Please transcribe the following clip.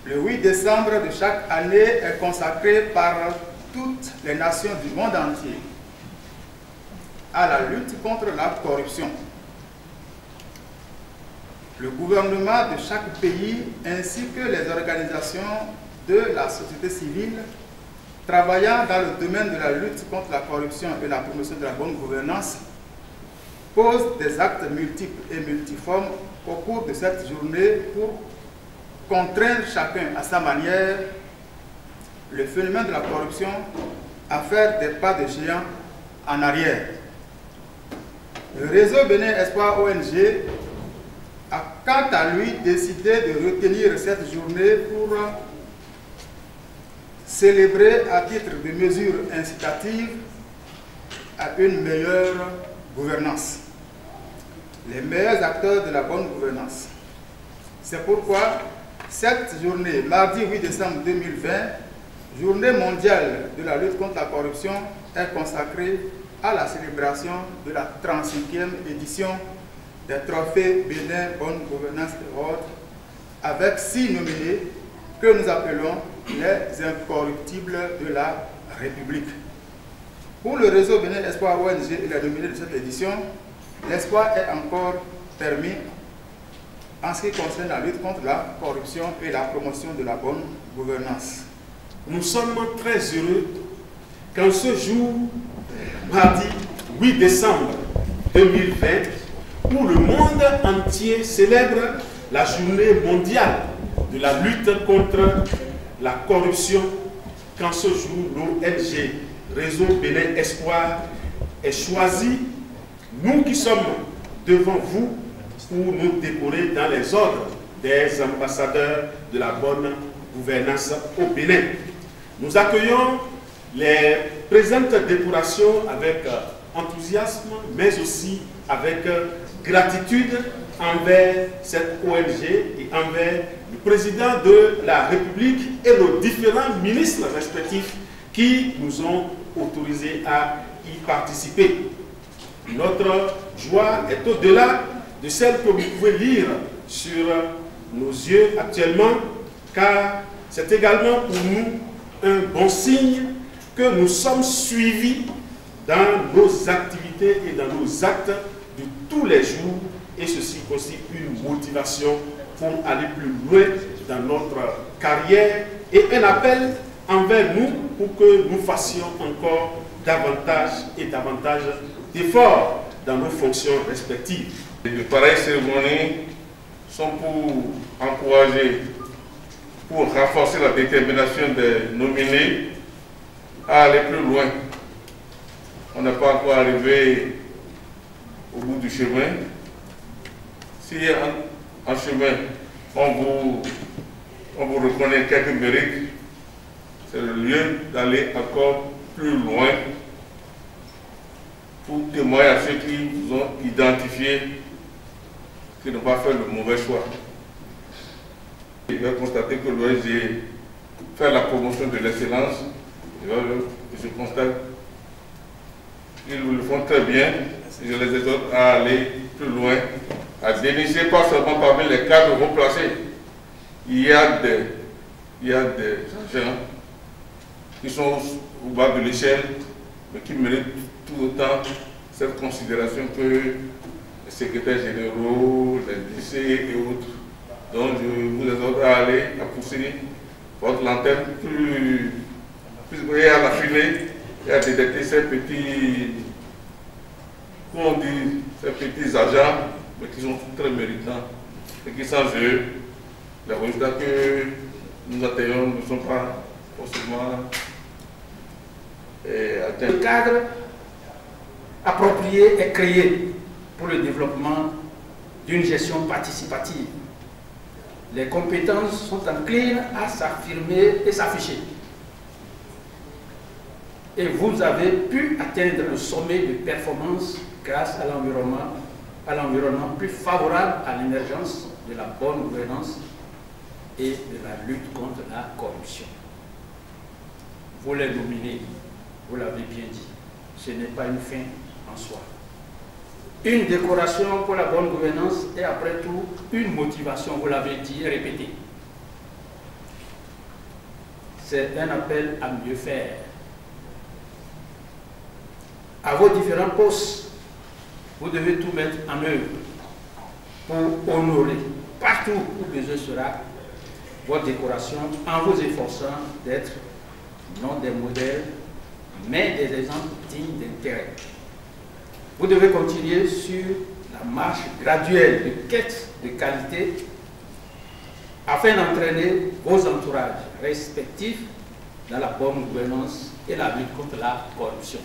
Le 8 décembre de chaque année est consacré par toutes les nations du monde entier à la lutte contre la corruption. Le gouvernement de chaque pays ainsi que les organisations de la société civile travaillant dans le domaine de la lutte contre la corruption et la promotion de la bonne gouvernance posent des actes multiples et multiformes au cours de cette journée pour contraindre chacun à sa manière le phénomène de la corruption à faire des pas de géant en arrière. Le réseau Bénin Espoir ONG a quant à lui décidé de retenir cette journée pour célébrer à titre de mesure incitative à une meilleure gouvernance, les meilleurs acteurs de la bonne gouvernance. C'est pourquoi cette journée, mardi 8 décembre 2020, journée mondiale de la lutte contre la corruption, est consacrée à la célébration de la 35e édition des trophées Bénin Bonne Gouvernance Award avec 6 nominés que nous appelons les incorruptibles de la République. Pour le réseau Bénin Espoir ONG et les nominés de cette édition, l'espoir est encore permis en ce qui concerne la lutte contre la corruption et la promotion de la bonne gouvernance. Nous sommes très heureux qu'en ce jour, mardi 8 décembre 2020, où le monde entier célèbre la journée mondiale de la lutte contre la corruption, qu'en ce jour, l'ONG Réseau Bénin Espoir est choisi, nous qui sommes devant vous, pour nous décorer dans les ordres des ambassadeurs de la bonne gouvernance au Bénin. Nous accueillons les présentes décorations avec enthousiasme, mais aussi avec gratitude envers cette ONG et envers le président de la République et nos différents ministres respectifs qui nous ont autorisés à y participer. Notre joie est au-delà de celle que vous pouvez lire sur nos yeux actuellement, car c'est également pour nous un bon signe que nous sommes suivis dans nos activités et dans nos actes de tous les jours, et ceci constitue une motivation pour aller plus loin dans notre carrière et un appel envers nous pour que nous fassions encore davantage et davantage d'efforts dans nos fonctions respectives. De pareilles cérémonies sont pour encourager, pour renforcer la détermination des nominés à aller plus loin. On n'est pas encore arrivé au bout du chemin. Si en chemin, on vous reconnaît quelques mérites, c'est le lieu d'aller encore plus loin pour témoigner à ceux qui vous ont identifié qui n'ont pas fait le mauvais choix. Je vais constater que l'ONG fait la promotion de l'excellence. Je constate qu'ils le font très bien. Je les exhorte à aller plus loin, à dénicher pas seulement parmi les cadres replacés. Il y a des gens qui sont au bas de l'échelle, mais qui méritent tout autant cette considération que les secrétaires généraux, les DC et autres. Donc je vous exhorte à aller, à pousser votre lanterne plus à l'affiner et à détecter ces petits, comment on dit, ces petits agents, mais qui sont très méritants et qui sans eux, les résultats que nous atteignons ne sont pas forcément atteints. Le cadre approprié est créé pour le développement d'une gestion participative. Les compétences sont enclines à s'affirmer et s'afficher. Et vous avez pu atteindre le sommet de performance grâce à l'environnement plus favorable à l'émergence de la bonne gouvernance et de la lutte contre la corruption. Vous les nominez, vous l'avez bien dit, ce n'est pas une fin en soi. Une décoration pour la bonne gouvernance est après tout une motivation, vous l'avez dit et répété. c'est un appel à mieux faire. À vos différents postes, vous devez tout mettre en œuvre pour honorer partout où besoin sera votre décoration en vous efforçant d'être non des modèles, mais des exemples dignes d'intérêt. Vous devez continuer sur la marche graduelle de quête de qualité afin d'entraîner vos entourages respectifs dans la bonne gouvernance et la lutte contre la corruption.